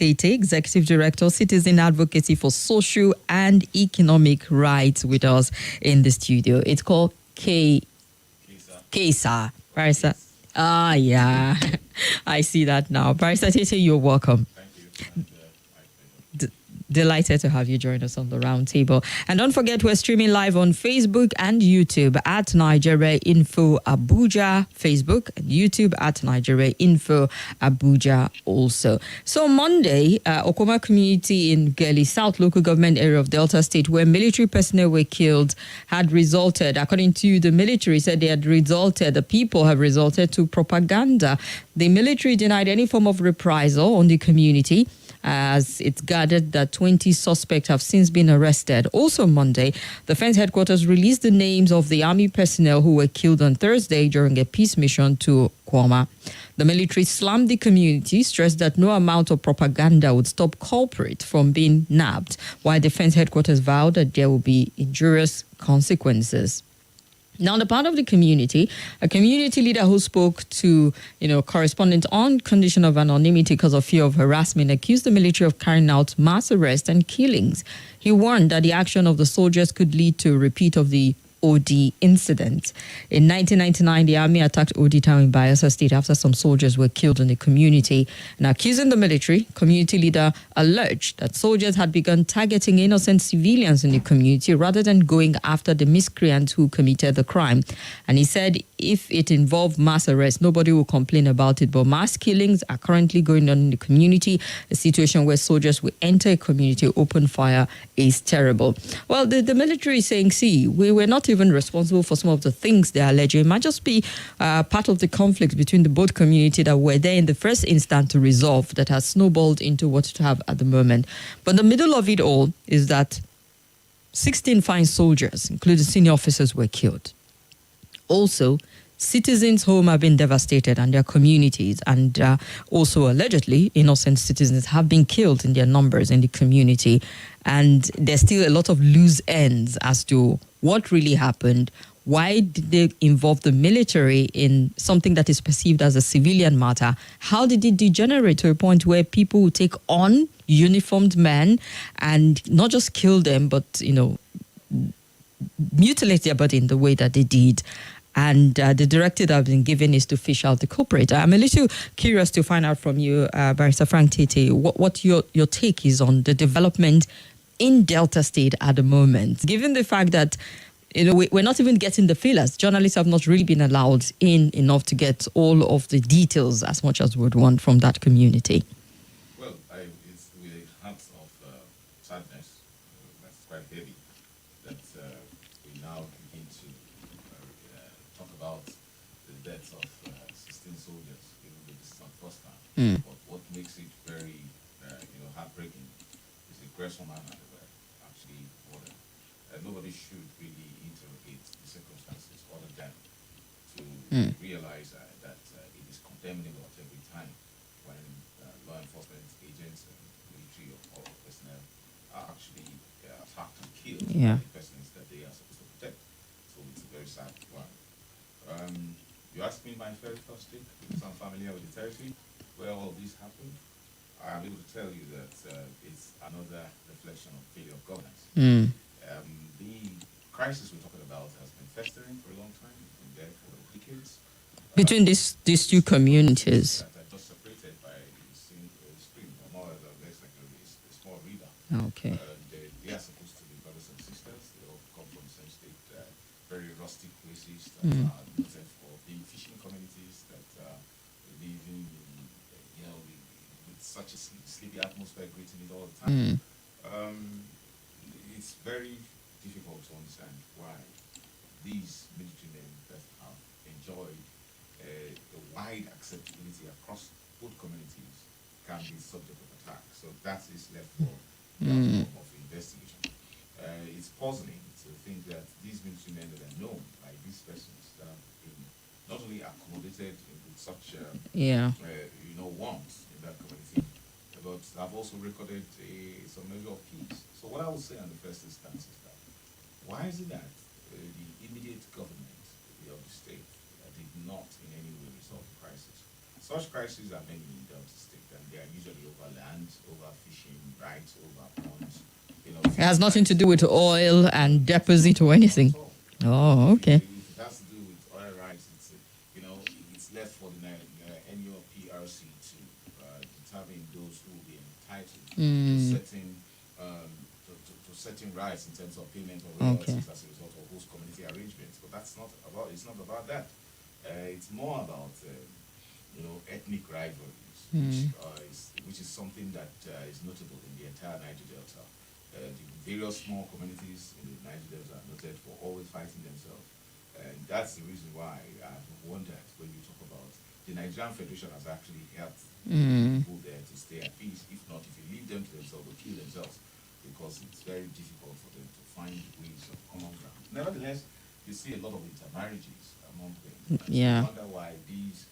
Tietie, Executive Director, Citizen Advocacy for Social and Economic Rights, with us in the studio. It's called KESA. Barrister. Yeah. I see that now. Barrister Tietie, you're welcome. Thank you. Delighted to have you join us on the Roundtable. And don't forget, we're streaming live on Facebook and YouTube at Nigeria Info Abuja, Facebook and YouTube at Nigeria Info Abuja also. So Monday, Okoma community in Geli South local government area of Delta State, where military personnel were killed, had resulted, according to the military, the people have resulted to propaganda. The military denied any form of reprisal on the community, as it's gathered that 20 suspects have since been arrested. Also Monday, the Defense Headquarters released the names of the army personnel who were killed on Thursday during a peace mission to Kwama. The military slammed the community, stressed that no amount of propaganda would stop culprit from being nabbed, while Defense Headquarters vowed that there will be injurious consequences. Now, on the part of the community, a community leader who spoke to, correspondent on condition of anonymity because of fear of harassment, accused the military of carrying out mass arrests and killings. He warned that the action of the soldiers could lead to a repeat of the OD incident. In 1999, the army attacked OD town in Bayelsa State after some soldiers were killed in the community. And accusing the military, community leader alleged that soldiers had begun targeting innocent civilians in the community rather than going after the miscreants who committed the crime. And he said if it involved mass arrest, nobody will complain about it. But mass killings are currently going on in the community. A situation where soldiers will enter a community, open fire is terrible. Well, the military is saying, see, we were not even responsible for some of the things they are alleging. It might just be part of the conflict between the both community that were there in the first instance to resolve that has snowballed into what to have at the moment. But in the middle of it all is that 16 fine soldiers, including senior officers, were killed. Also, citizens' homes have been devastated and their communities, and also allegedly innocent citizens have been killed in their numbers in the community. And there's still a lot of loose ends as to what really happened. Why did they involve the military in something that is perceived as a civilian matter? How did it degenerate to a point where people would take on uniformed men and not just kill them, but, mutilate their body in the way that they did? And the directive that has been given is to fish out the culprit. I'm a little curious to find out from you, Barrister Frank Tietie, what your take is on the development in Delta State at the moment, given the fact that we're not even getting the feelers. Journalists have not really been allowed in enough to get all of the details as much as we would want from that community. Well, it's with a heart of sadness that's quite heavy that we now begin to talk about the deaths of 16 soldiers, even though this is not the first time. But what makes it very heartbreaking is the aggressor manner they were actually ordered. Nobody should really interrogate the circumstances other than to realize that it is condemnable at every time when law enforcement agents and military or personnel are actually attacked and killed by the persons that they are supposed to protect. So it's a very sad one. You asked me my very first take, because I'm familiar with the territory where all this happened. I'm able to tell you that it's another reflection of failure of governance. The crisis we're talking about has been festering for a long time, been there for decades. Between these two communities. That are just separated by a stream, or more or less like a small river. Okay. They are supposed to be brothers and sisters. They all come from the same state, very rustic places that are noted for being fishing communities that live in, with such a sleepy atmosphere, greeting it all the time. It's very difficult to understand why these military men that have enjoyed a wide acceptability across both communities can be subject of attack. So that is left for of investigation. It's puzzling to think that these military men that are known by these persons that have been not only accommodated with such warmth in that community, but have also recorded some measure of peace. So what I would say on the first instance is that why is it that the immediate government of the state did not in any way resolve the crisis? such crises are many in Delta State, and they are usually over land, over fishing rights, over ponds. It has nothing to do with oil and deposit or anything. Oh, okay. If it has to do with oil rights, it's left for the NUPRC to determine those who will be entitled to certain rights in terms of payment or royalties as a result of host community arrangements. But it's not about that. It's more about ethnic rivalries, which is something that is notable in the entire Niger Delta. The various small communities in the Niger Delta are noted for always fighting themselves. And that's the reason why I've wondered when you talk about the Nigerian Federation has actually helped people there to stay at peace. If not, if you leave them to themselves, they'll kill themselves because it's very difficult for them to find ways of common ground. Nevertheless, you see a lot of intermarriages among them. Yeah. So I wonder why these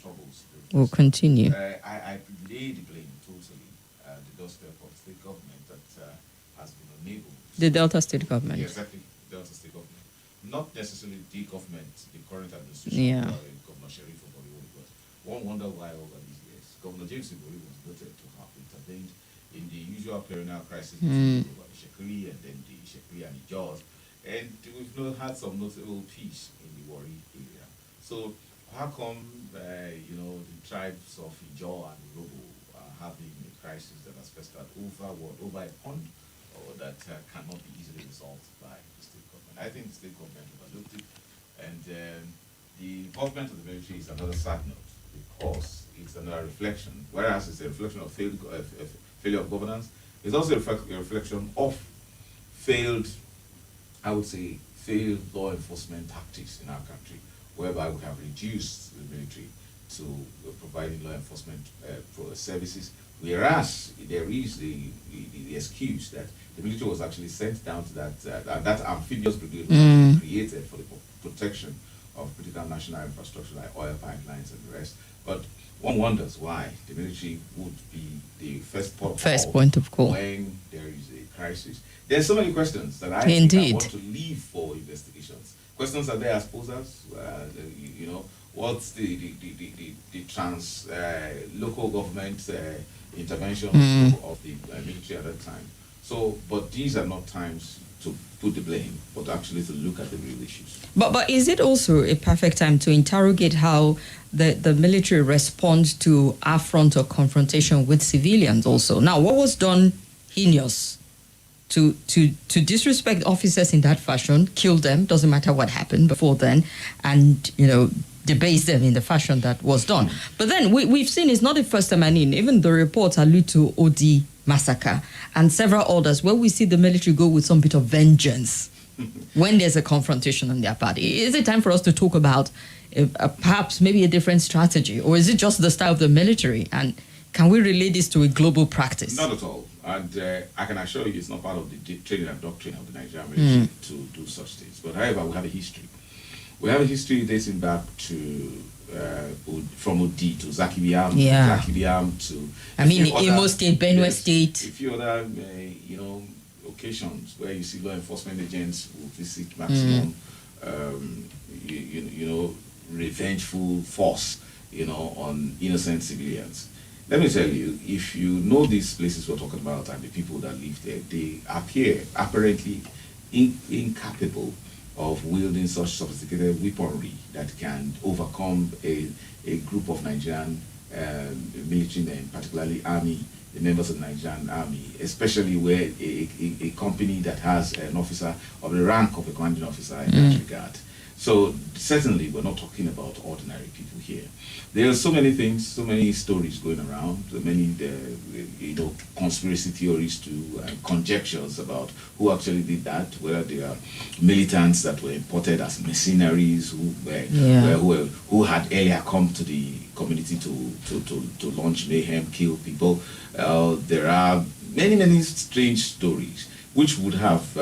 troubles will continue. I lay the blame totally the doorstep of the state government that has been unable. The Delta State government. Yeah, exactly, the Delta State government. Not necessarily the government, the current administration, Governor Sheriff of Bollywood, but one wonder why over these years, Governor James Ibori was noted to have intervened in the usual perennial crisis between the Shekiri and then the Shekiri and the Jaws, and we've had some notable peace in the Warri area. So how come the tribes of Ijaw and Robo are having a crisis that has festered over a pond, or that cannot be easily resolved by the state government? I think the state government overlooked it, and the involvement of the military is another sad note because it's another reflection. Whereas it's a reflection of failure of governance, it's also a reflection of failed law enforcement tactics in our country, whereby we have reduced the military to providing law enforcement services, whereas there is the excuse that the military was actually sent down to that amphibious brigade was created for the protection of critical national infrastructure like oil pipelines and the rest. But one wonders why the military would be the first point of call when there is a crisis. There's so many questions that I think I want to leave for investigations. Questions are there as posers, what's the local government intervention of the military at that time. So, but these are not times to put the blame, but actually to look at the real issues. But is it also a perfect time to interrogate how the military responds to affront or confrontation with civilians also? Now, what was done heinous to disrespect officers in that fashion, kill them, doesn't matter what happened before then, and, debase them in the fashion that was done. But then we've seen it's not the first time, even the reports allude to OD massacre and several others where we see the military go with some bit of vengeance when there's a confrontation on their part. Is it time for us to talk about perhaps maybe a different strategy, or is it just the style of the military? And can we relate this to a global practice? Not at all. And I can assure you it's not part of the training and doctrine of the Nigerian military to do such things. But however, we have a history. We have a history dating back to from Odi to Zakibiam, Zakibiam to Imo State, Benue State. A few other occasions where you see law enforcement agents will visit maximum revengeful force on innocent civilians. Let me tell you, if you know these places we're talking about and the people that live there, they appear apparently incapable of wielding such sophisticated weaponry that can overcome a group of Nigerian military men, particularly army, the members of the Nigerian army, especially where a company that has an officer of the rank of a commanding officer in that regard. So certainly we're not talking about ordinary people here. There are so many things, so many stories going around, so many conspiracy theories too, conjectures about who actually did that, whether they are militants that were imported as mercenaries who had earlier come to the community to launch mayhem, kill people. There are many strange stories which would have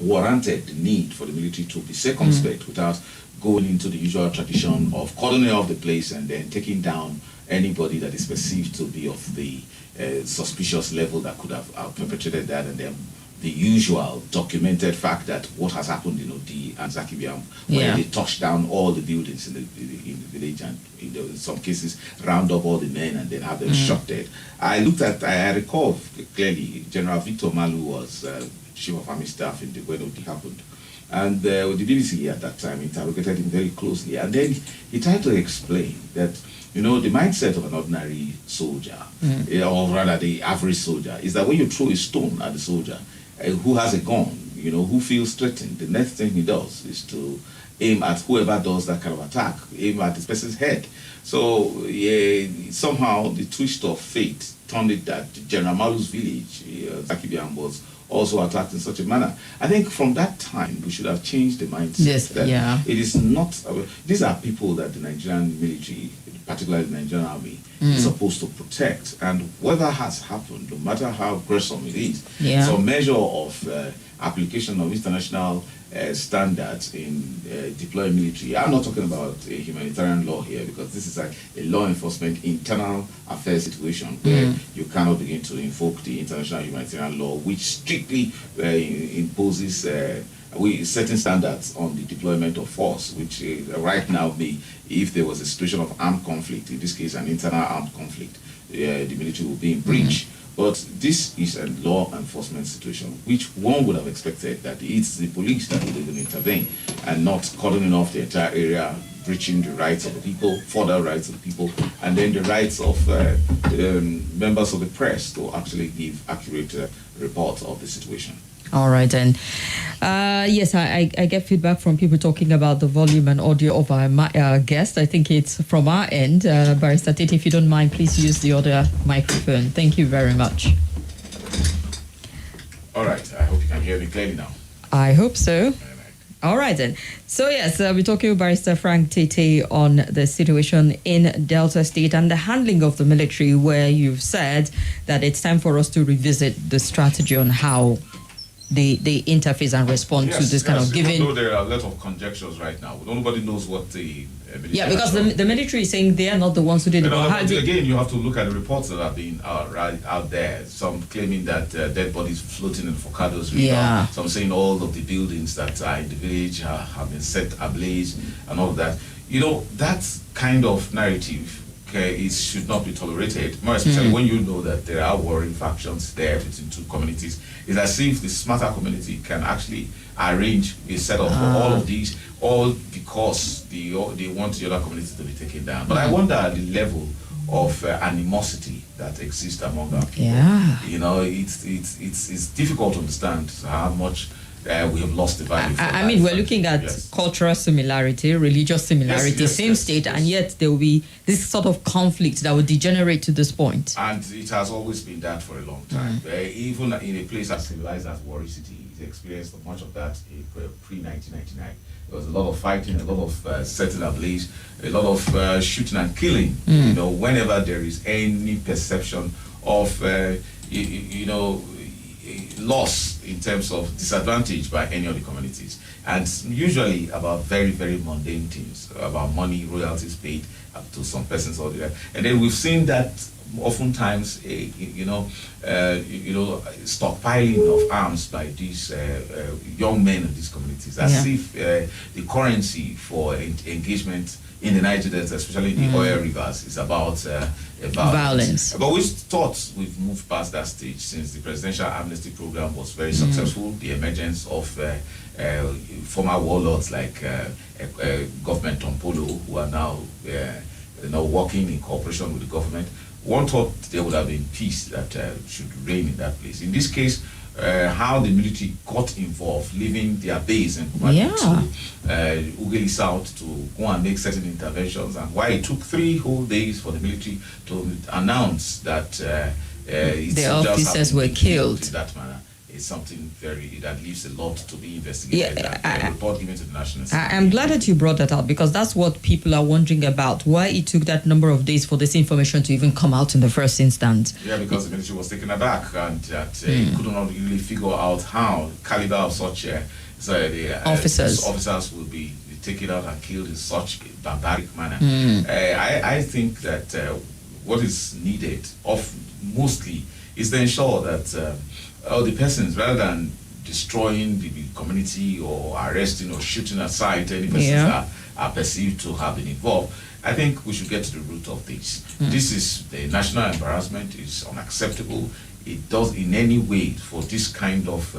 warranted the need for the military to be circumspect without going into the usual tradition of cordoning off the place and then taking down anybody that is perceived to be of the suspicious level that could have perpetrated that, and then the usual documented fact that what has happened in Odi and Zakibiam, where they touched down all the buildings in the village and in some cases round up all the men and then have them shot dead. I recall clearly General Victor Malu was chief of army staff when Odi happened. And the BBC at that time interrogated him very closely. And then he tried to explain that, the mindset of an ordinary soldier, or rather the average soldier, is that when you throw a stone at the soldier who has a gun, who feels threatened, the next thing he does is to aim at whoever does that kind of attack, aim at this person's head. So somehow the twist of fate turned it that General Malu's village, Zakibiam, was also attacked in such a manner. I think from that time we should have changed the mindset. Yes, it is not. These are people that the Nigerian military, particularly the Nigerian army, is supposed to protect. And whatever has happened, no matter how gruesome it is, some measure of application of international standards in deploying military. I'm not talking about a humanitarian law here, because this is a law enforcement internal affairs situation where you cannot begin to invoke the international humanitarian law, which strictly imposes certain standards on the deployment of force, which right now if there was a situation of armed conflict, in this case an internal armed conflict, the military will be in breach. But this is a law enforcement situation, which one would have expected that it's the police that will even intervene and not cordoning off the entire area, breaching the rights of the people, further rights of the people, and then the rights of members of the press to actually give accurate reports of the situation. All right, and yes, I get feedback from people talking about the volume and audio of our guest. I think it's from our end. Barrister Tietie, if you don't mind, please use the other microphone. Thank you very much. All right, I hope you can hear me clearly now. I hope so. All right, then. So, yes, we're talking with Barrister Frank Tietie on the situation in Delta State and the handling of the military, where you've said that it's time for us to revisit the strategy on how they interface and respond to this kind of giving. Even though there are a lot of conjectures right now, nobody knows what the military. Yeah, because the military is saying they are not the ones who did it. Again, you have to look at the reports that have been out there. Some claiming that dead bodies floating in Focados River. Yeah. Some saying all of the buildings that are in the village have been set ablaze and all of that. That kind of narrative should not be tolerated, more especially when you know that there are warring factions there between two communities. It's as if the smarter community can actually arrange a setup for all of these, all because they want the other community to be taken down. But I wonder at the level of animosity that exists among our people. Yeah. It's difficult to understand how much we have lost the value. I mean, we're looking at cultural similarity, religious similarity, same state, and yet there will be this sort of conflict that will degenerate to this point. And it has always been that for a long time. Even in a place as civilized as Warri City, it experienced much of that pre-1999. There was a lot of fighting, a lot of setting ablaze, a lot of shooting and killing. Whenever there is any perception of, loss in terms of disadvantage by any of the communities, and usually about very, very mundane things, about money, royalties paid up to some persons or the other. And then we've seen that oftentimes, stockpiling of arms by these young men in these communities, as if the currency for engagement in the Niger Delta, especially in the oil rivers, is about violence. But we thought we've moved past that stage since the presidential amnesty program was very successful. The emergence of former warlords like Government Tompolo, who are now working in cooperation with the government. One thought there would have been peace that should reign in that place. In this case, how the military got involved, leaving their base in Ughelli South to go and make certain interventions, and why it took 3 whole days for the military to announce that the officers were killed in that manner. Is something that leaves a lot to be investigated. A report given to the National Security. I'm glad that you brought that out, because that's what people are wondering about, why it took that number of days for this information to even come out in the first instance. Yeah, because the military was taken aback and that could not really figure out how caliber of such officers will be taken out and killed in such a barbaric manner. I think that what is needed mostly is to ensure that the persons, rather than destroying the community or arresting or shooting aside any persons that are perceived to have been involved, I think we should get to the root of this. This is the national embarrassment. Is unacceptable. It does in any way for this kind of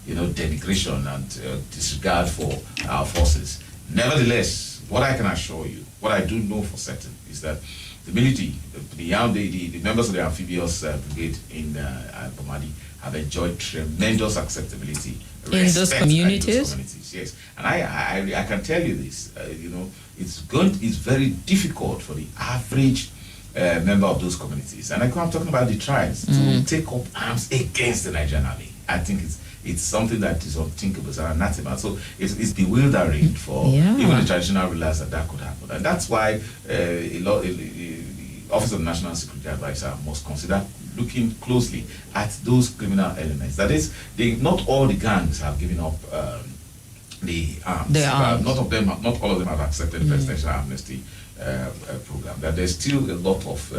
denigration and disregard for our forces. Nevertheless, what I can assure you, what I do know for certain, is that the military, the members of the amphibious brigade in Bomadi have enjoyed tremendous acceptability in those communities. Yes, and I can tell you this. It's very difficult for the average member of those communities, and I'm talking about the tribes, to take up arms against the Nigerian army. I think it's something that is unthinkable. It's an anathema. So it's bewildering for even the traditional rulers that could happen, and that's why the Office of National Security Advisor must consider looking closely at those criminal elements. That is, not all the gangs have given up the arms. Not all of them have accepted the presidential amnesty program. That there's still a lot of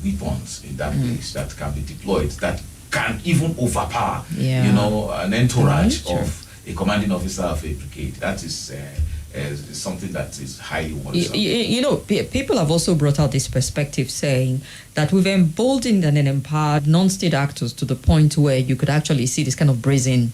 weapons in that place that can be deployed that can even overpower, an entourage of a commanding officer of a brigade. That is something that is highly worrisome. People have also brought out this perspective, saying that we've emboldened and empowered non-state actors to the point where you could actually see this kind of brazen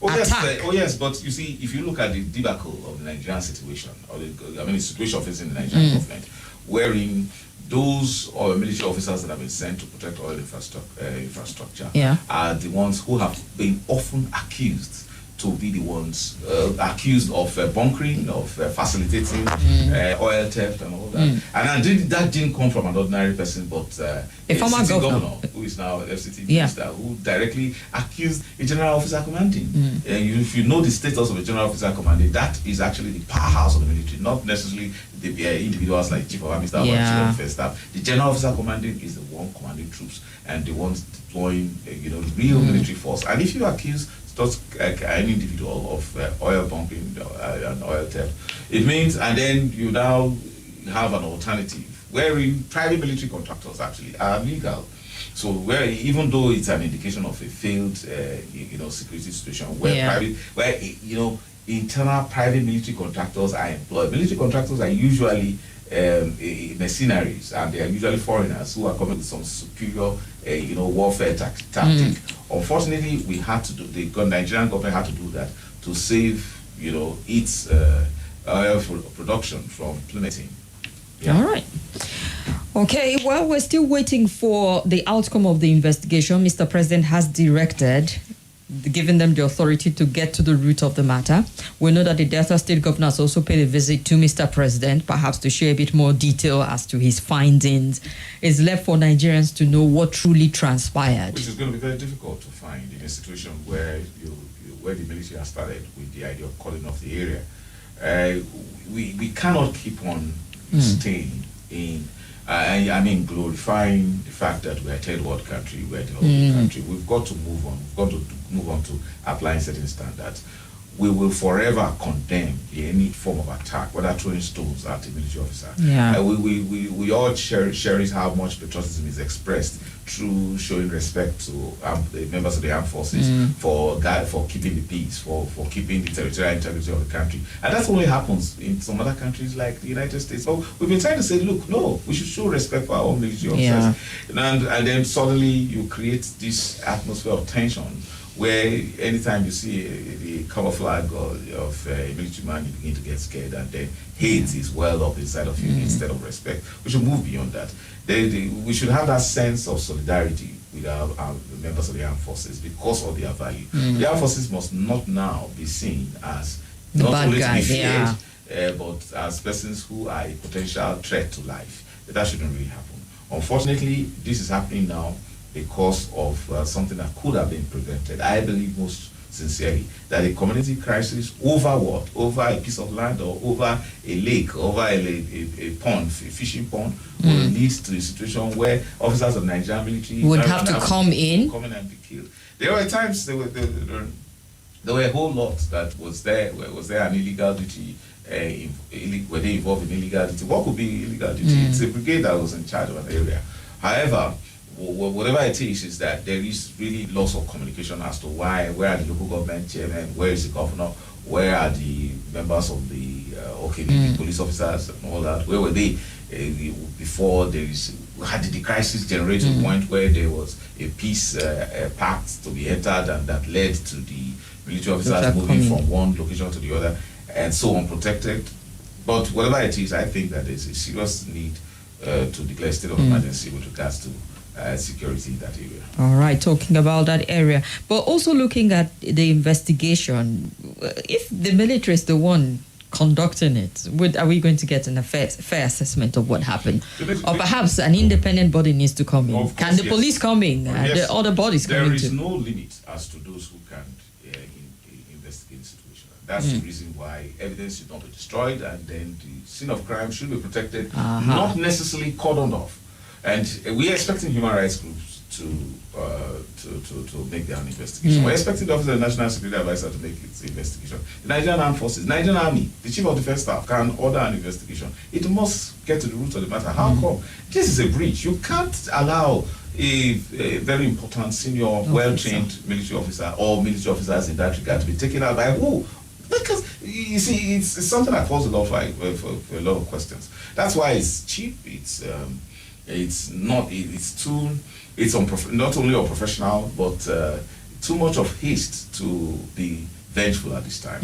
attack. Yes, but you see, if you look at the debacle of the Nigerian situation, the situation facing the Nigerian government, wherein those military officers that have been sent to protect oil infrastructure are the ones who have been often accused to be the ones accused of bunkering, of facilitating oil theft and all that. And that didn't come from an ordinary person, but a former governor who is now FCT minister, who directly accused a general officer commanding. If you know the status of a general officer commanding, that is actually the powerhouse of the military, not necessarily the individuals like Chief of Army Staff or Chief of Defense Staff. The general officer commanding is the one commanding troops and the ones deploying real military force. And if you accuse any individual of oil pumping and oil theft, it means, and then you now have an alternative wherein private military contractors actually are legal. So where, even though it's an indication of a failed security situation where internal private military contractors are employed. Military contractors are usually mercenaries, and they are usually foreigners who are coming with some superior warfare tactic. Unfortunately, we had to the Nigerian government had to do that to save its oil production from plummeting. All right. Okay, well, we're still waiting for the outcome of the investigation. Mr. President has directed, giving them the authority to get to the root of the matter. We know that the Delta State governor has also paid a visit to Mr. President, perhaps to share a bit more detail as to his findings. It's left for Nigerians to know what truly transpired. Which is going to be very difficult to find in a situation where where the military has started with the idea of calling off the area. We cannot keep on staying in glorifying the fact that we're a third world country, we're a developing country. We've got to move on. We've got to move on to applying certain standards. We will forever condemn any form of attack, whether throwing stones at a military officer. We all cherish how much patriotism is expressed through showing respect to the members of the armed forces for keeping the peace, for keeping the territorial integrity of the country. And that's only happens in some other countries like the United States. So we've been trying to say, look, no, we should show respect for our own military officers. And then suddenly you create this atmosphere of tension where anytime you see the color flag of a military man, you begin to get scared, and then hate is well up inside of you instead of respect. We should move beyond that. We should have that sense of solidarity with our members of the armed forces because of their value. The armed forces must not now be seen as not only to be feared, but as persons who are a potential threat to life. That shouldn't really happen. Unfortunately, this is happening now because of something that could have been prevented. I believe most sincerely that a community crisis over what? Over a piece of land or over a lake, over a pond, a fishing pond, will lead to a situation where officers of the Nigerian military would have to come in and be killed. There were times there were a whole lot that was there. Was there an illegal duty? Were they involved in illegal duty? What could be illegal duty? It's a brigade that was in charge of an area. However, whatever it is that there is really loss of communication as to where are the local government chairmen, where is the governor, where are the members of the the police officers and all that, where were they before how did the crisis generate to a point where there was a peace pact to be entered and that led to the military officers moving from one location to the other and so unprotected. But whatever it is, I think that there's a serious need to declare a state of emergency with regards to security in that area. All right, talking about that area, but also looking at the investigation. If the military is the one conducting it, are we going to get a fair assessment of what happened? Or perhaps an independent body needs to come in? Can the police come in? The other bodies come in? There is no limit as to those who can investigate the situation. That's the reason why evidence should not be destroyed, and then the scene of crime should be protected, not necessarily cordoned off. And we're expecting human rights groups to make their own investigation. We're expecting the Office of the National Security Advisor to make its investigation. The Nigerian Armed Forces, Nigerian Army, the Chief of Defense Staff can order an investigation. It must get to the root of the matter. How come? This is a breach. You can't allow a very important senior, well-trained military officer or military officers in that regard to be taken out by who? Because you see, it's something that calls a lot for a lot of questions. That's why it's cheap. It's not only unprofessional, but too much of haste to be vengeful at this time.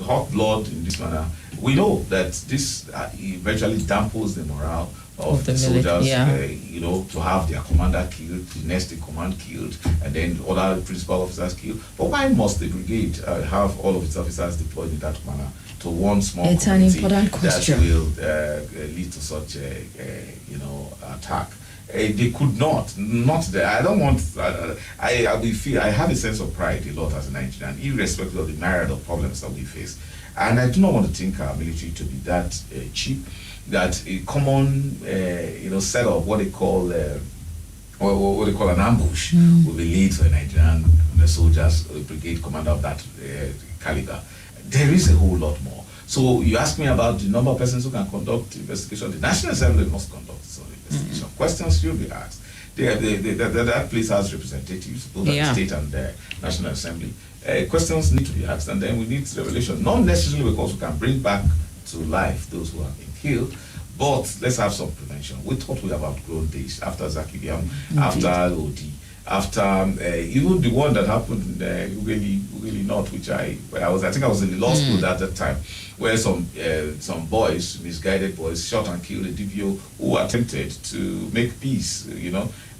Hot blood in this manner. We know that this eventually dampens the morale of the soldiers, to have their commander killed, the next in command killed, and then other principal officers killed. But why must the brigade have all of its officers deployed in that manner to one small community that will lead to such attack? They could not. I don't want. I have a sense of pride a lot as a Nigerian, irrespective of the myriad of problems that we face, and I do not want to think our military to be that cheap. That a common, set of what they call an ambush will be laid for a Nigerian soldiers, brigade commander of that caliber. There is a whole lot more. So you ask me about the number of persons who can conduct investigation. The National Assembly must conduct its own investigation. Questions should be asked. That place has representatives, both at the state and the National Assembly. Questions need to be asked, and then we need revelation. Not necessarily because we can bring back to life those who have been killed, but let's have some prevention. We thought we have outgrown this after Zakibiam, after OD, after even the one that happened really not, which I think I was in the law school at that time, where some boys, misguided boys, shot and killed a DPO who attempted to make peace.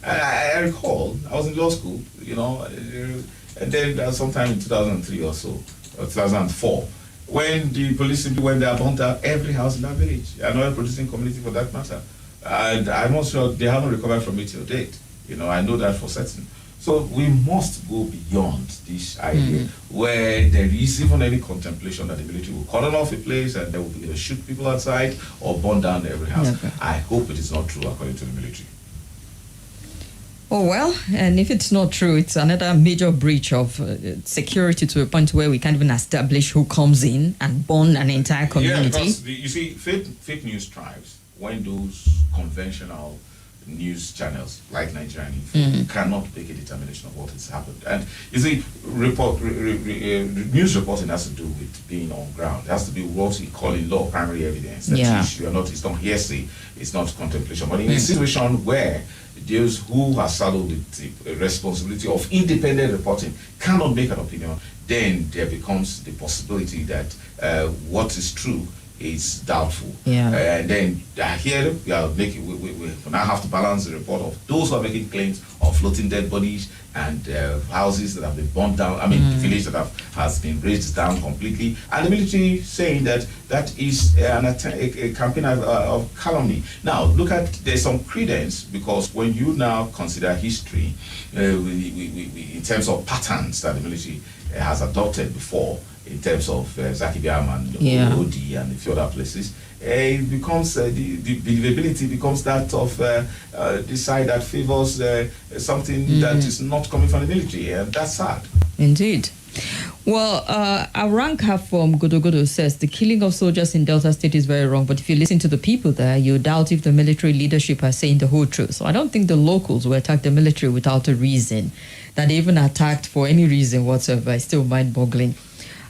I recall I was in law school, and then sometime in 2003 or so, or 2004. When the police simply went there, burnt out every house in that village, an oil producing community for that matter. And I'm not sure they haven't recovered from it till date. I know that for certain. So we must go beyond this idea where there is even any contemplation that the military will cordon off a place and they will either shoot people outside or burn down every house. I hope it is not true according to the military. Oh, well, and if it's not true, it's another major breach of security to a point where we can't even establish who comes in and burn an entire community. Yeah, because you see, fake news thrives when those conventional news channels like Nigerian Info cannot make a determination of what has happened. And you see, news reporting has to do with being on ground. It has to be what we call in law primary evidence. It's not hearsay, it's not contemplation. But in a situation where those who are saddled with the responsibility of independent reporting cannot make an opinion, then there becomes the possibility that what is true is doubtful. And then here we now have to balance the report of those who are making claims of floating dead bodies and houses that have been burned down, the village that has been razed down completely, and the military saying that is a campaign of calumny. Now, look at, there's some credence, because when you now consider history, in terms of patterns that the military has adopted before, in terms of Zakibiam and Odi and a few other places, it becomes the believability becomes that of the side that favors something that is not coming from the military, and that's sad. Indeed. Well, Aranka from Godogodo says the killing of soldiers in Delta State is very wrong, but if you listen to the people there, you doubt if the military leadership are saying the whole truth. So I don't think the locals will attack the military without a reason. That they even attacked for any reason whatsoever is still mind-boggling.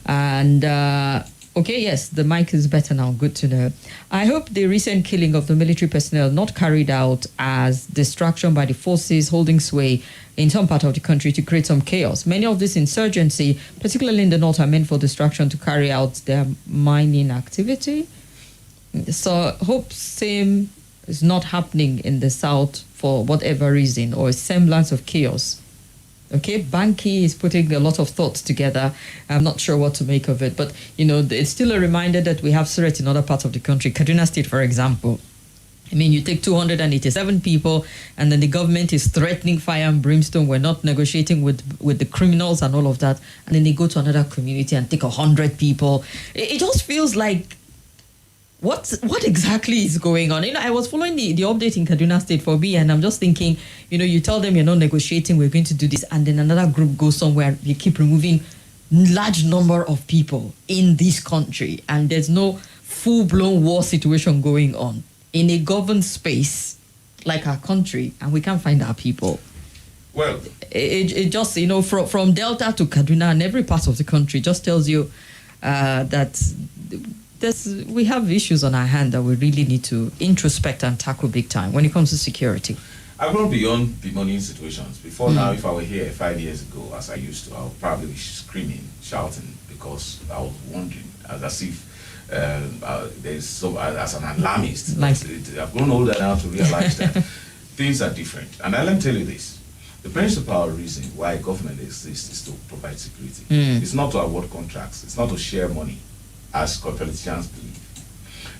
And okay, yes, the mic is better now. Good to know. I hope the recent killing of the military personnel not carried out as distraction by the forces holding sway in some part of the country to create some chaos. Many of this insurgency, particularly in the north, are meant for distraction to carry out their mining activity. So hope same is not happening in the south for whatever reason or a semblance of chaos. Okay, Banki is putting a lot of thoughts together. I'm not sure what to make of it, but it's still a reminder that we have threats in other parts of the country. Kaduna State, for example. I mean, you take 287 people, and then the government is threatening fire and brimstone. We're not negotiating with the criminals and all of that. And then they go to another community and take 100 people. It just feels like, what exactly is going on? I was following the update in Kaduna State for me, and I'm just thinking, you tell them you're not negotiating, we're going to do this, and then another group goes somewhere, you keep removing large number of people in this country, and there's no full-blown war situation going on in a governed space like our country, and we can't find our people. Well, it just, from Delta to Kaduna and every part of the country just tells you that we have issues on our hand that we really need to introspect and tackle big time when it comes to security. I've gone beyond bemoaning situations. Before now, if I were here 5 years ago, as I used to, I would probably be screaming, shouting, because I was wondering, as if there's so, as an alarmist. I've grown older now to realize that things are different. And let me tell you this. The principal reason why government exists is to provide security. It's not to award contracts. It's not to share money, as politicians believe.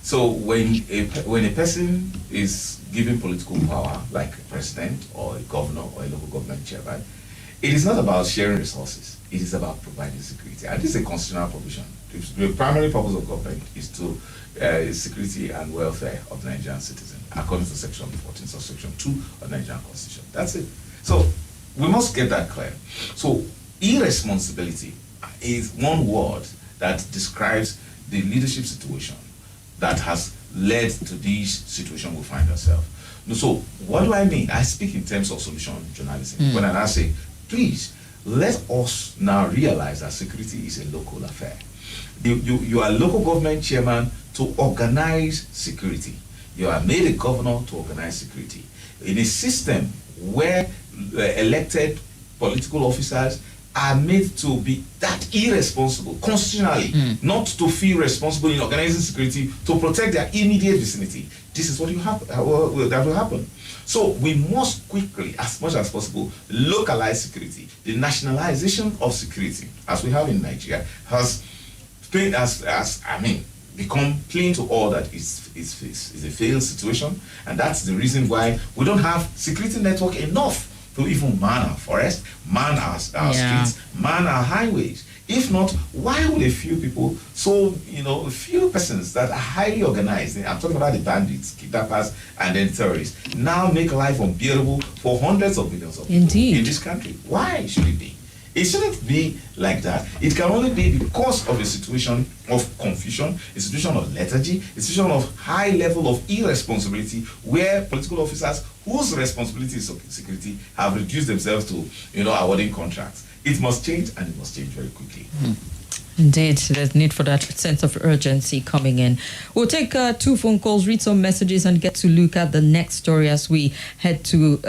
So when a person is given political power, like a president or a governor or a local government chairman, it is not about sharing resources. It is about providing security. And this is a constitutional provision. The primary purpose of government is to security and welfare of the Nigerian citizen, according to Section 14, Section 2 of the Nigerian Constitution. That's it. So we must get that clear. So irresponsibility is one word that describes the leadership situation that has led to this situation we find ourselves. So what do I mean? I speak in terms of solution journalism. When I say, please, let us now realize that security is a local affair. You are a local government chairman to organize security. You are made a governor to organize security. In a system where elected political officers are made to be that irresponsible constitutionally, not to feel responsible in organizing security to protect their immediate vicinity. This is what that will happen. So we must quickly, as much as possible, localize security. The nationalization of security, as we have in Nigeria, has become plain to all that it's a failed situation, and that's the reason why we don't have security network enough to even man our forest, man our streets, man our highways. If not, why would a few people, a few persons that are highly organized, I'm talking about the bandits, kidnappers, and then terrorists, now make life unbearable for hundreds of millions of people in this country? Why should it be? It shouldn't be like that. It can only be because of a situation of confusion, a situation of lethargy, a situation of high level of irresponsibility, where political officers whose responsibility is security have reduced themselves to, awarding contracts. It must change, and it must change very quickly. Indeed, there's need for that sense of urgency coming in. We'll take 2 phone calls, read some messages, and get to look at the next story as we head to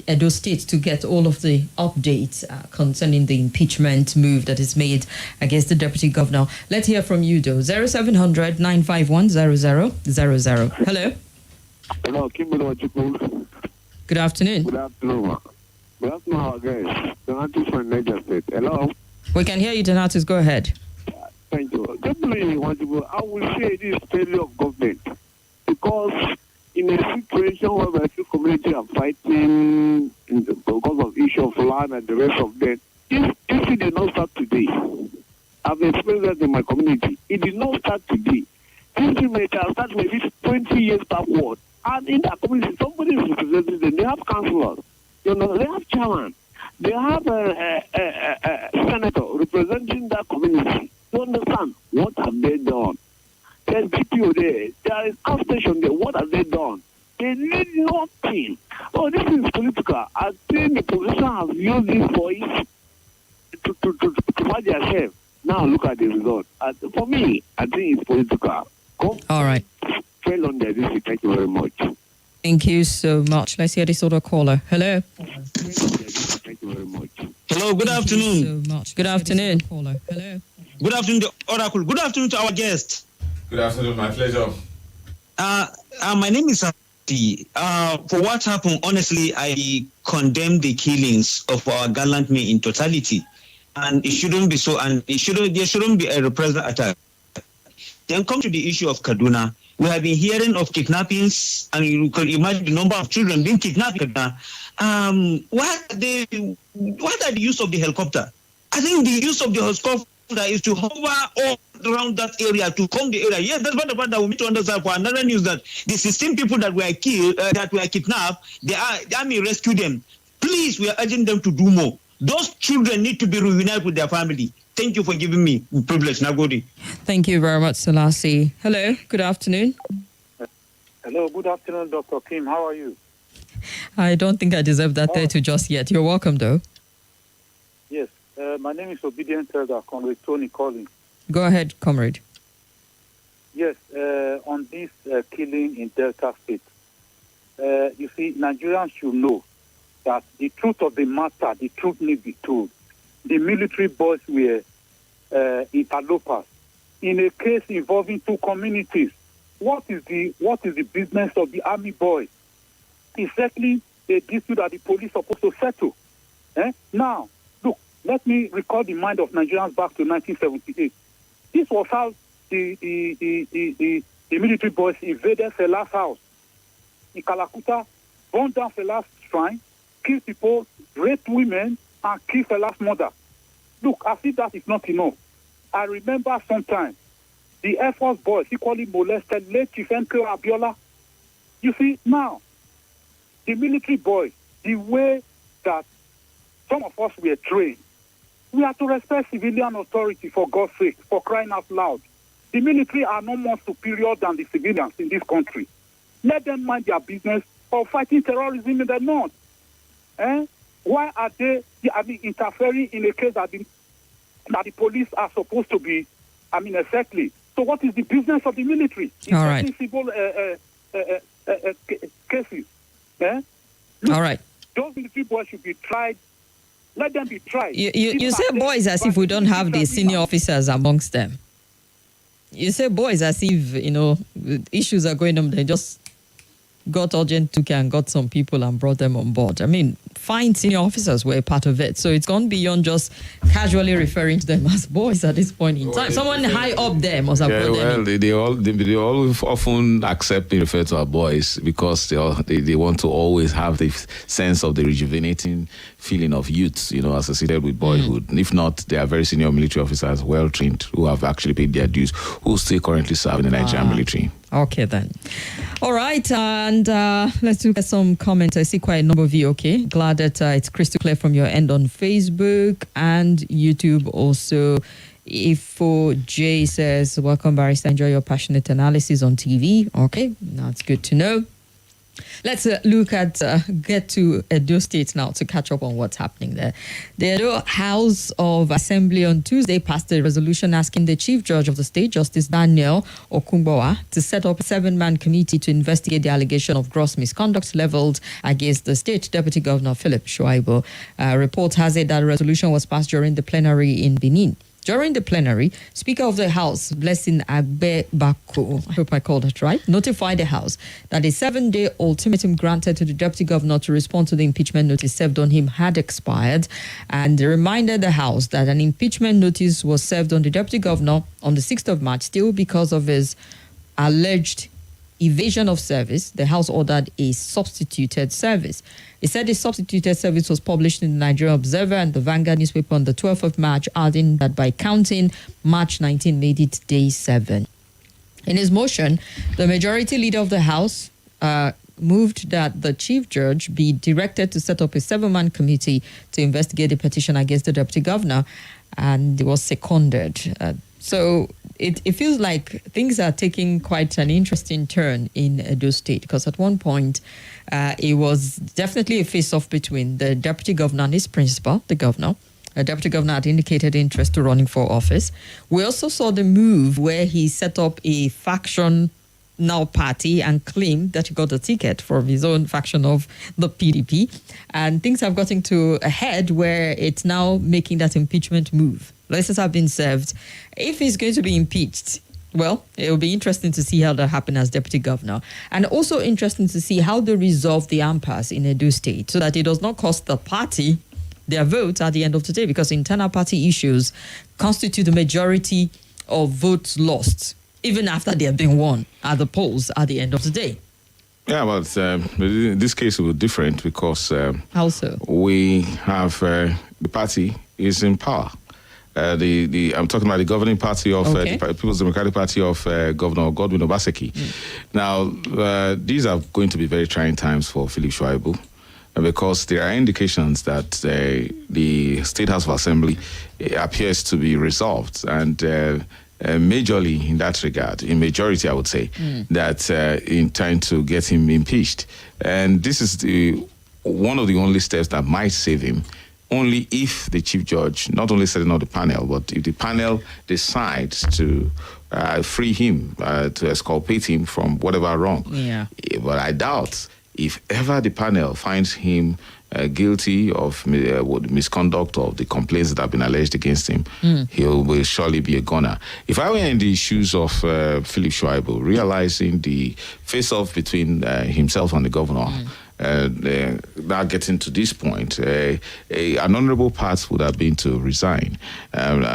Edo State to get all of the updates concerning the impeachment move that is made against the deputy governor. Let's hear from you, though. 0700 951 0000. Hello. Hello, Kimberly. Good afternoon. Good afternoon. Good afternoon, guys. Donatus from Niger State. Hello. We can hear you, Donatus. Go ahead. Thank you. Definitely, I will say this failure of government, because in a situation where the two communities are fighting because of issue of land and the rest of that, if it did not start today, I've experienced that in my community. It did not start today. This may start maybe 20 years backward. And in that community, somebody is representing them. They have councillors. They have chairman. They have a senator representing that community. You understand? What have they done? There's DPO there. There is outstation there. What have they done? They need nothing. Oh, this is political. I think the position has used this voice to fight themselves. Now look at the result. For me, I think it's political. All right. Fail on the district. Thank you very much. Thank you so much. Let's hear this other caller. Hello. Thank you very much. Hello, good afternoon. Thank you so much. Good afternoon. Caller. Hello. Good afternoon, the Oracle. Good afternoon to our guest. Good afternoon, my pleasure. My name is Tietie. For what happened, honestly, I condemn the killings of our gallant men in totality. And it shouldn't be so, and there shouldn't be a reprisal attack. Then come to the issue of Kaduna. We have been hearing of kidnappings, and you can imagine the number of children being kidnapped. What are the use of the helicopter? I think the use of the helicopter is to hover all around that area, to comb the area. Yes, that's what the part that we need to understand. For another news, that the 16 people that were killed, that were kidnapped, the army rescued them. Please, we are urging them to do more. Those children need to be reunited with their family. Thank you for giving me the privilege. Nagodi. Thank you very much, Selassie. Hello. Good afternoon. Hello. Good afternoon, Dr. Kim. How are you? I don't think I deserve that title just yet. You're welcome, though. Yes. My name is Obedient Elder, Comrade Tony calling. Go ahead, comrade. Yes. On this killing in Delta State, you see, Nigerians should know that the truth of the matter, the truth needs to be told. The military boys were interlopers in a case involving two communities. What is the business of the army boys? Exactly a dispute that the police are supposed to settle. Now, look, let me recall the mind of Nigerians back to 1978. This was how the military boys invaded Fela's house in Kalakuta, burned down Fela's shrine, killed people, raped women, and killed Fela's mother. Look, as if that is not enough. I remember sometime the Air Force boys equally molested late Chief Enko Abiola. You see, now, the military boys, the way that some of us were trained, we have to respect civilian authority, for God's sake, for crying out loud. The military are no more superior than the civilians in this country. Let them mind their business of fighting terrorism in the north. Why are they interfering in a case that the police are supposed to be, exactly. So what is the business of the military? All right. Civil cases. All right. Those military boys should be tried. Let them be tried. You say boys as if we don't have the senior officers amongst them. You say boys as if, issues are going on, they just got urgent to and got some people and brought them on board. Fine senior officers were a part of it. So it's gone beyond just casually referring to them as boys at this point in time. Someone high up there must have brought them in. They all often accept being referred to as boys because they want to always have the sense of the rejuvenating feeling of youth, associated with boyhood. If not, they are very senior military officers, well trained, who have actually paid their dues, who still currently serve in the Nigerian military. Okay, then. All right, and let's look at some comments. I see quite a number of you, okay? Glad that it's crystal clear from your end on Facebook and YouTube also. Ifo J says, welcome, Barrister. Enjoy your passionate analysis on TV. Okay, that's good to know. Let's get to Edo State now to catch up on what's happening there. The Edo House of Assembly on Tuesday passed a resolution asking the Chief Judge of the state, Justice Daniel Okungbowa, to set up a 7-man committee to investigate the allegation of gross misconduct leveled against the state Deputy Governor Philip Shuaibu. Report has it that a resolution was passed during the plenary in Benin. During the plenary, Speaker of the House, Blessing Agbebako, I hope I called it right, notified the House that a 7-day ultimatum granted to the Deputy Governor to respond to the impeachment notice served on him had expired, and reminded the House that an impeachment notice was served on the Deputy Governor on the 6th of March, still because of his alleged evasion of service. The House ordered a substituted service. It said the substituted service was published in the Nigerian Observer and the Vanguard newspaper on the 12th of March, adding that by counting, March 19 made it day 7. In his motion, the majority leader of the House, moved that the chief judge be directed to set up a 7-man committee to investigate the petition against the deputy governor, and it was seconded. So it feels like things are taking quite an interesting turn in Edo State, because at one point it was definitely a face-off between the deputy governor and his principal, the governor. The deputy governor had indicated interest to running for office. We also saw the move where he set up a faction now party and claimed that he got a ticket from his own faction of the PDP. And things have gotten to a head where it's now making that impeachment move. Licenses have been served. If he's going to be impeached, well, it will be interesting to see how that happens as deputy governor. And also interesting to see how they resolve the impasse in Edo State so that it does not cost the party their votes at the end of the day, because internal party issues constitute the majority of votes lost, even after they have been won at the polls at the end of the day. Yeah, but in this case it was different because How so? we have the party is in power. I'm talking about the governing party of Okay. the People's Democratic Party of Governor Godwin Obaseki. Now, these are going to be very trying times for Philip Shuaibu, because there are indications that the State House of Assembly appears to be resolved, and majorly in that regard, in majority I would say, that in trying to get him impeached. And this is one of the only steps that might save him, only if the chief judge, not only setting up the panel, but if the panel decides to free him, to exculpate him from whatever wrong. Yeah. But I doubt if ever the panel finds him guilty of misconduct of the complaints that have been alleged against him, he will surely be a goner. If I were in the shoes of Philip Shuaibu, realizing the face-off between himself and the governor, now getting to this point, an honorable path would have been to resign,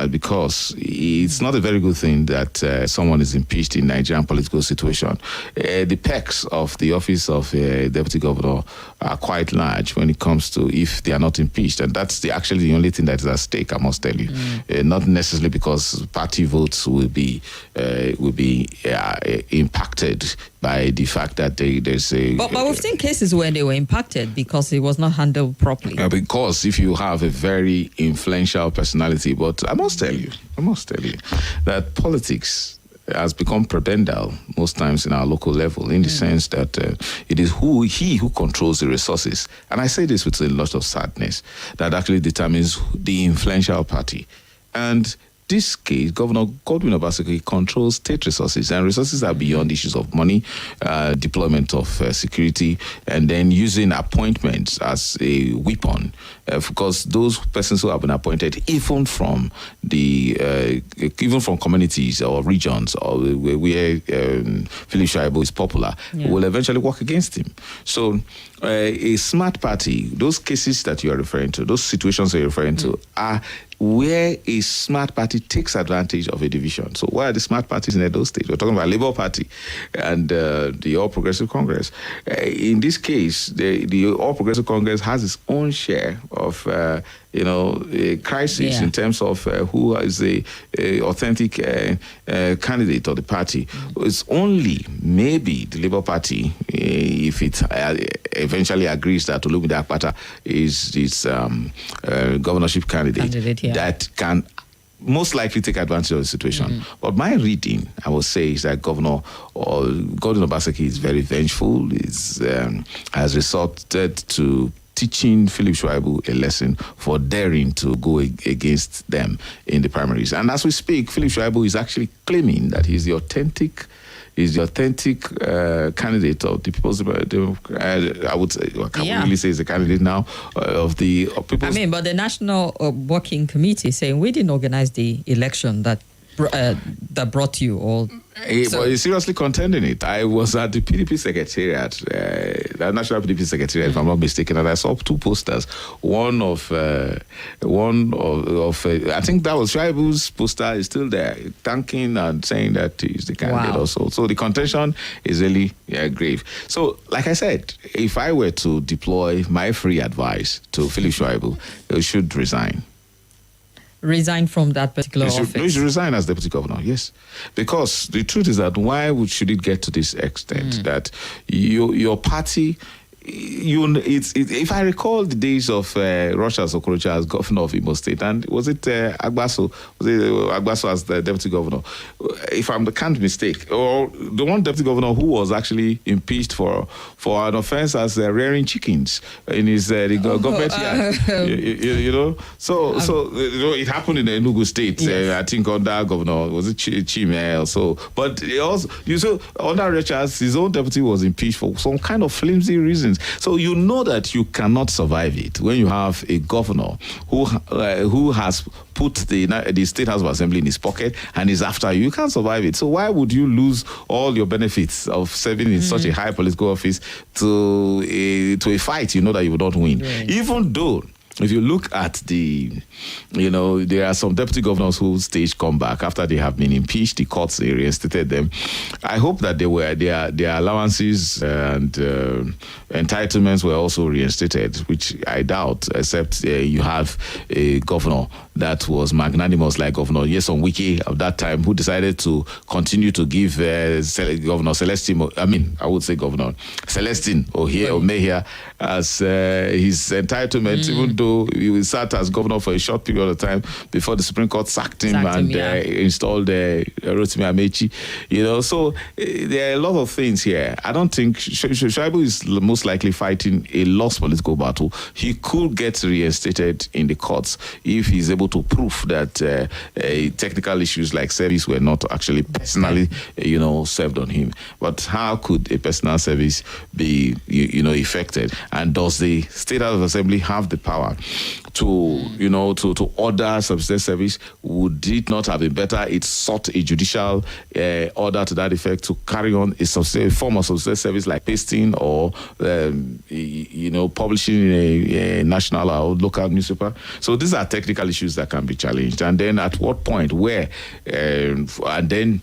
because it's not a very good thing that someone is impeached in Nigerian political situation. The perks of the office of deputy governor are quite large when it comes to if they are not impeached, and that's actually the only thing that is at stake, I must tell you. Not necessarily because party votes will be impacted by the fact that there's a... But we've seen cases where they were impacted because it was not handled properly. Because if you have a very influential personality, but I must tell you that politics has become prebendal most times in our local level, in the sense that it is he who controls the resources. And I say this with a lot of sadness, that actually determines the influential party. And this case, Governor Godwin Obaseki controls state resources, and resources are beyond issues of money, deployment of security, and then using appointments as a weapon. Because those persons who have been appointed, even from communities or regions or where Philip Shuaibu is popular, will eventually work against him. So a smart party, those cases that you are referring to, those situations that you're referring to, are where a smart party takes advantage of a division. So why are the smart parties in those states? We're talking about Labour Party and the All Progressive Congress. In this case, the All Progressive Congress has its own share of a crisis in terms of who is the authentic candidate of the party. It's only maybe the Labour Party, if it eventually agrees that Olumide Akpata is its governorship candidate, that can most likely take advantage of the situation. But my reading, I would say, is that Governor Godwin Obaseki is very vengeful, has resorted to teaching Philip Shuaibu a lesson for daring to go against them in the primaries. And as we speak, Philip Shuaibu is actually claiming that he's the authentic candidate of the People's I would say, I can't really say he's a candidate now of the People's... but the National Working Committee saying we didn't organize the election that brought you all. But he's seriously contending it. I was at the PDP secretariat, the National PDP secretariat, if I'm not mistaken, and I saw two posters. One of I think that was Shuaibu's poster, is still there, thanking and saying that he's the candidate also. So the contention is really grave. So, like I said, if I were to deploy my free advice to Philip Shuaibu, he should resign. resign from that particular He office. should resign as deputy governor, yes. Because the truth is that should it get to this extent that your party, if I recall the days of Russia Okorocha as governor of Imo State, and was it Agbaso as the deputy governor, if I can't mistake, or the one deputy governor who was actually impeached for an offense as rearing chickens in his government yard. You know, so it happened in the Enugu State. Yes. I think under governor was it Chime or so, but also under Richards, his own deputy was impeached for some kind of flimsy reasons. So you know that you cannot survive it when you have a governor who has put the State House of Assembly in his pocket and is after you. You can't survive it. So why would you lose all your benefits of serving in such a high political office to a fight you know that you will not win? Right. Even though, if you look at there are some deputy governors who staged comeback after they have been impeached. The courts reinstated them. I hope that their allowances and entitlements were also reinstated, which I doubt, except you have a governor that was magnanimous like Governor Nyesom Wike of that time, who decided to continue to give Governor Celestine Omehia as his entitlement, even though he sat as governor for a short period of time before the Supreme Court sacked him and installed Rotimi Amechi. So there are a lot of things here. I don't think Shaibu is most likely fighting a lost political battle. He could get reinstated in the courts if he's able to prove that technical issues like service were not actually personally, served on him. But how could a personal service be, effected? And does the State House of Assembly have the power to order subsidiary service? Would it not have been better it sought a judicial order to that effect to carry on a form of subsidiary service like pasting or publishing in a national or local newspaper? So these are technical issues that can be challenged. And then at what point, where, and then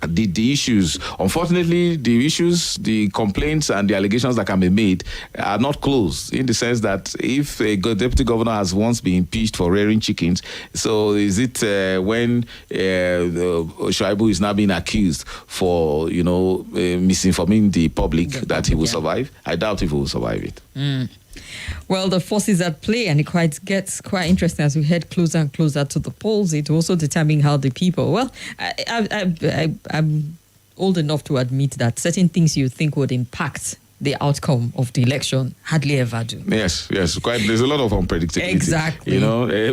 the issues, unfortunately, the complaints and the allegations that can be made are not closed, in the sense that if a deputy governor has once been impeached for rearing chickens, so is it when Shaibu is now being accused for, misinforming the public that he will survive? I doubt if he will survive it. Well, the forces at play, and it gets quite interesting as we head closer and closer to the polls. It also determine how the people. Well, I'm old enough to admit that certain things you think would impact the outcome of the election hardly ever do. Yes. There's a lot of unpredictability. Exactly.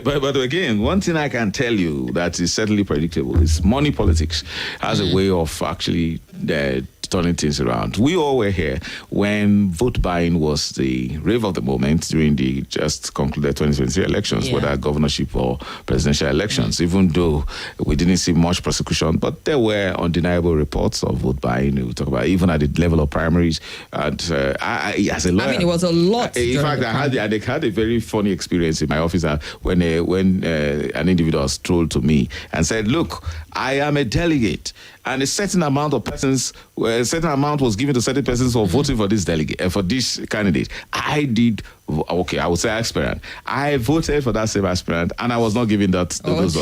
But again, one thing I can tell you that is certainly predictable is money politics has a way of actually turning things around. We all were here when vote buying was the rave of the moment during the just concluded 2023 elections, whether governorship or presidential elections, even though we didn't see much prosecution, but there were undeniable reports of vote buying. We talk about even at the level of primaries. And as a lawyer, it was a lot. In fact, I had a very funny experience in my office when an individual was told to me and said, "Look, I am a delegate, and a certain amount of persons, a certain amount was given to certain persons for voting for this delegate, for this candidate. I did, I would say aspirant. I voted for that same aspirant, and I was not given those dollars.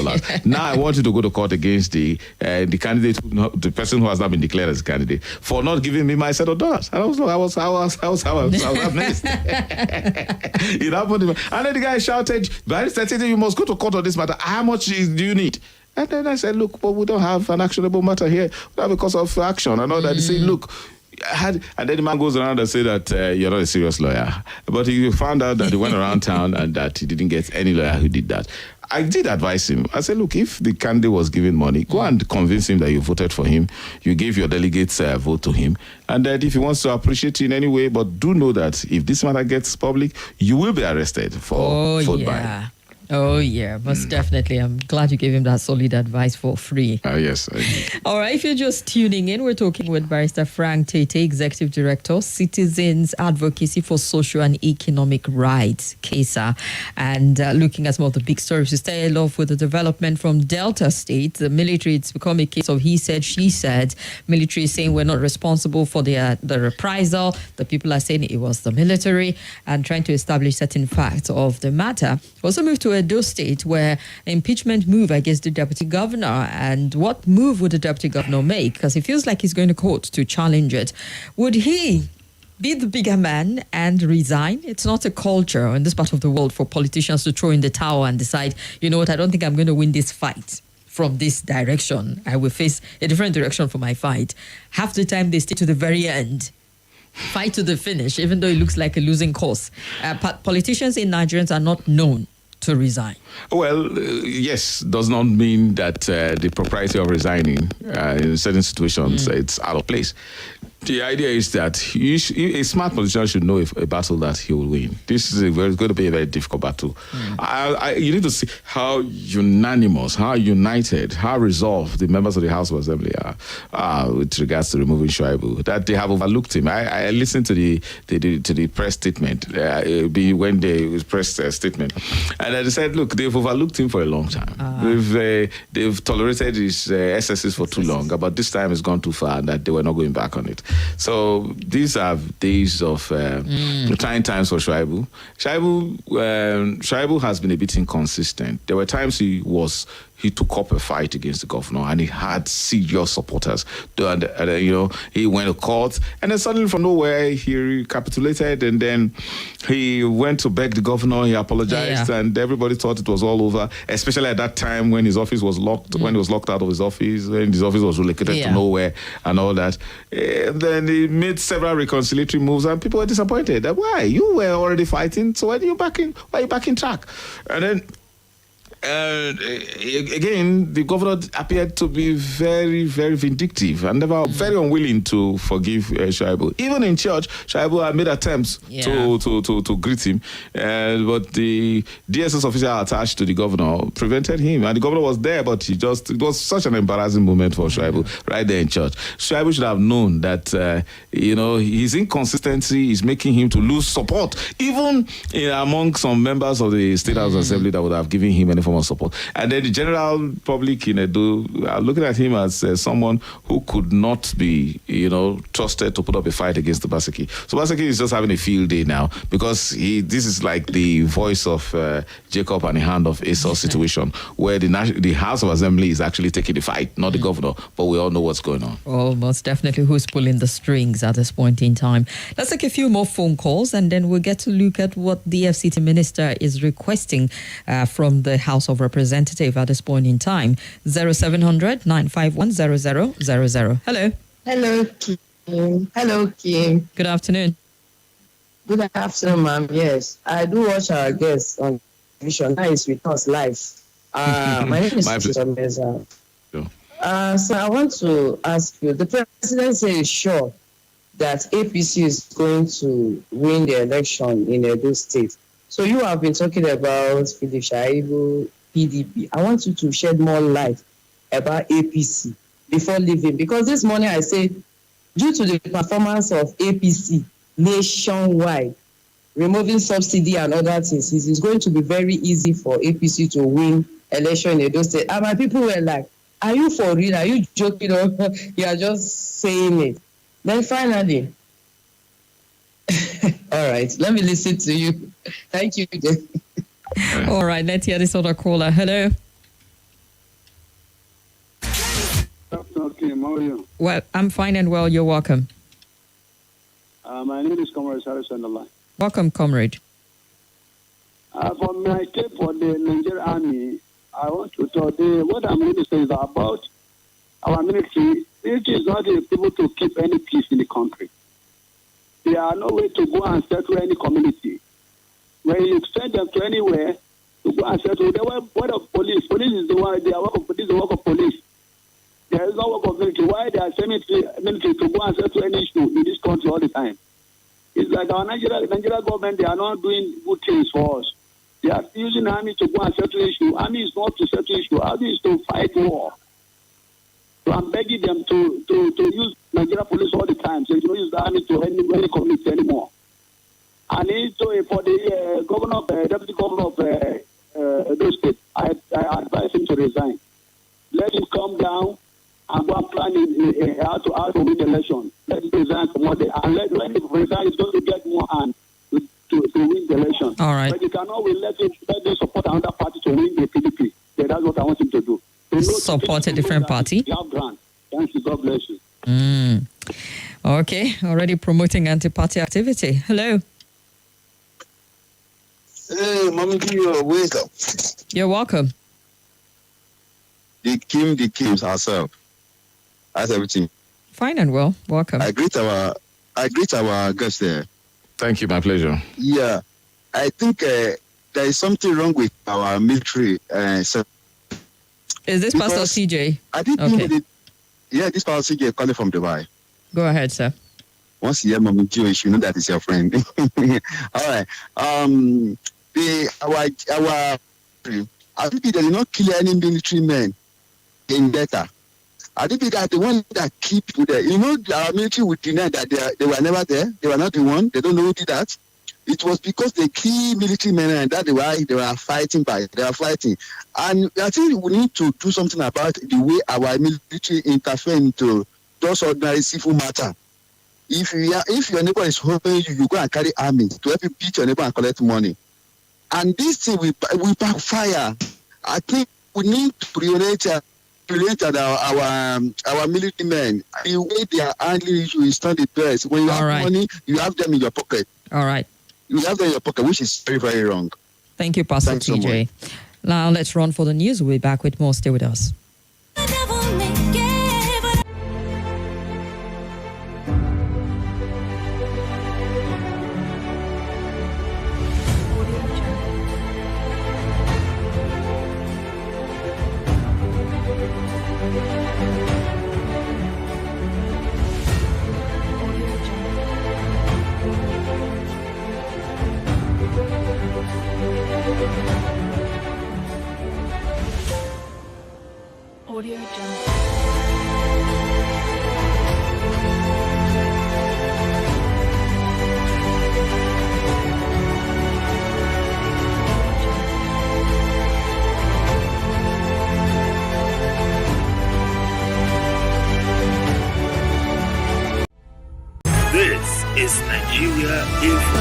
Now I want you to go to court against the candidate, the person who has not been declared as a candidate, for not giving me my set of dollars." And I was amazed. It happened, and then the guy shouted, "You must go to court on this matter. How much do you need?" And then I said, "Look, but we don't have an actionable matter here. Not because of action and all that." They say, "Look," and then the man goes around and say that you're not a serious lawyer. But he found out that he went around town and that he didn't get any lawyer who did that. I did advise him. I said, "Look, if the candidate was given money, go and convince him that you voted for him. You gave your delegates vote to him. And that if he wants to appreciate you in any way, but do know that if this matter gets public, you will be arrested for vote buying." Oh, yeah, most definitely. I'm glad you gave him that solid advice for free. Yes. All right, if you're just tuning in, we're talking with Barrister Frank Tietie, Executive Director, Citizens Advocacy for Social and Economic Rights, CASA, and looking at some of the big stories. We started off with the development from Delta State. The military, it's become a case of he said, she said. Military is saying we're not responsible for the reprisal. The people are saying it was the military, and trying to establish certain facts of the matter. Also moved to Edo State, where impeachment move against the deputy governor. And what move would the deputy governor make? Because he feels like he's going to court to challenge it. Would he be the bigger man and resign? It's not a culture in this part of the world for politicians to throw in the towel and decide, you know what, I don't think I'm going to win this fight from this direction. I will face a different direction for my fight. Half the time they stay to the very end. Fight to the finish, even though it looks like a losing cause. Politicians in Nigerians are not known to resign. Well, yes, does not mean that the propriety of resigning in certain situations it's out of place. The idea is that a smart politician should know a battle that he will win. This is going to be a very difficult battle. You need to see how unanimous, how united, how resolved the members of the House of Assembly are with regards to removing Shuaibu, that they have overlooked him. I listened to the press statement when they press statement, and they said, look, they've overlooked him for a long time. They've tolerated his excesses for too long, but this time it's gone too far, and that they were not going back on it. So these are days of trying times for Shuaibu. Shuaibu has been a bit inconsistent. There were times he took up a fight against the governor, and he had serious supporters. And he went to court, and then suddenly from nowhere he recapitulated, and then he went to beg the governor. He apologized, and everybody thought it was all over. Especially at that time when his office was locked, when he was locked out of his office, when his office was relocated to nowhere, and all that. Then he made several reconciliatory moves, and people were disappointed. Why? You were already fighting, so why are you back in track? And then again, the governor appeared to be very, very vindictive and never very unwilling to forgive Shuaibu. Even in church, Shuaibu had made attempts to greet him, but the DSS officer attached to the governor prevented him. And the governor was there, but it was such an embarrassing moment for Shuaibu right there in church. Shuaibu should have known that his inconsistency is making him to lose support, even among some members of the State House Assembly that would have given him any form of support. And then the general public in Edo are looking at him as someone who could not be, trusted to put up a fight against the Baseki. So Baseki is just having a field day now, because this is like the voice of Jacob and the hand of Esau situation, where the House of Assembly is actually taking the fight, not the governor, but we all know what's going on. Well, most definitely who's pulling the strings at this point in time. Let's take a few more phone calls, and then we'll get to look at what the FCT minister is requesting from the House of Representatives at this point in time. 0700 951 0000. Hello. Hello, Kim. Hello, Kim. Good afternoon. Good afternoon, ma'am. Yes, I do watch our guests on television. Now it's with us live. My name is Meza. So I want to ask you, the president says sure that APC is going to win the election in Edo State. So you have been talking about Philip Shaibu, PDP. I want you to shed more light about APC before leaving, because this morning I said, due to the performance of APC nationwide, removing subsidy and other things, it is going to be very easy for APC to win election in Edo State. And my people were like, are you for real? Are you joking? Or you are just saying it? Then finally, all right, let me listen to you. Thank you. All right, let's hear this other caller. Hello. Okay, how are you? Well, I'm fine and well. You're welcome. My name is Comrade Harris on the line. Welcome, comrade. For my take for the Nigerian Army, I want to tell what I'm going to say is about our military. Military is not able to keep any peace in the country. There are no way to go and settle any community. When you send them to anywhere to go and settle, they were what of police. Police is the one. They are work of police. The work of police. There is no work of military. Why they are sending military to go and settle any issue in this country all the time? It's like our Nigeria government. They are not doing good things for us. They are using army to go and settle issue. Army is not to settle issue. Army is to fight war. So I'm begging them to use Nigeria police all the time. So you don't use the army to any community anymore. And for the governor, deputy governor of those states, I advise him to resign. Let him come down and go and plan how to win the election. Let him resign from what they, and when he resigns, he's going to get more hand to win the election. All right. But you cannot let them support another party to win the PDP. Yeah, that's what I want him to do. Support a different party. You have grant. Thank you. God bless you. Okay. Already promoting anti-party activity. Hello. Hey, Mommy, you're welcome. You're welcome. The Kims herself. How's everything? Fine and well. Welcome. I greet our guest there. Thank you, my pleasure. Yeah, I think there is something wrong with our military. Is this Pastor CJ? I did think this Pastor CJ calling from Dubai. Go ahead, sir. Once you hear Mommy Jewish, you know that is your friend. All right. Our I think they did not kill any military men in Delta. I think that the one that keep people there. You know, our military would deny that they were never there. They were not the one. They don't know who did that. It was because they killed military men, and that's why they were fighting They are fighting. And I think we need to do something about the way our military interfere into those ordinary civil matter. If your neighbor is hoping you go and carry army to help you beat your neighbor and collect money. And this thing will backfire. I think we need to relate our military men. The way they are handling issue is not the best. When you have money, you have them in your pocket. All right. You have them in your pocket, which is very, very wrong. Thank you, Pastor TJ. Now let's run for the news. We'll be back with more. Stay with us. Audio Jungle. This is Nigeria Info.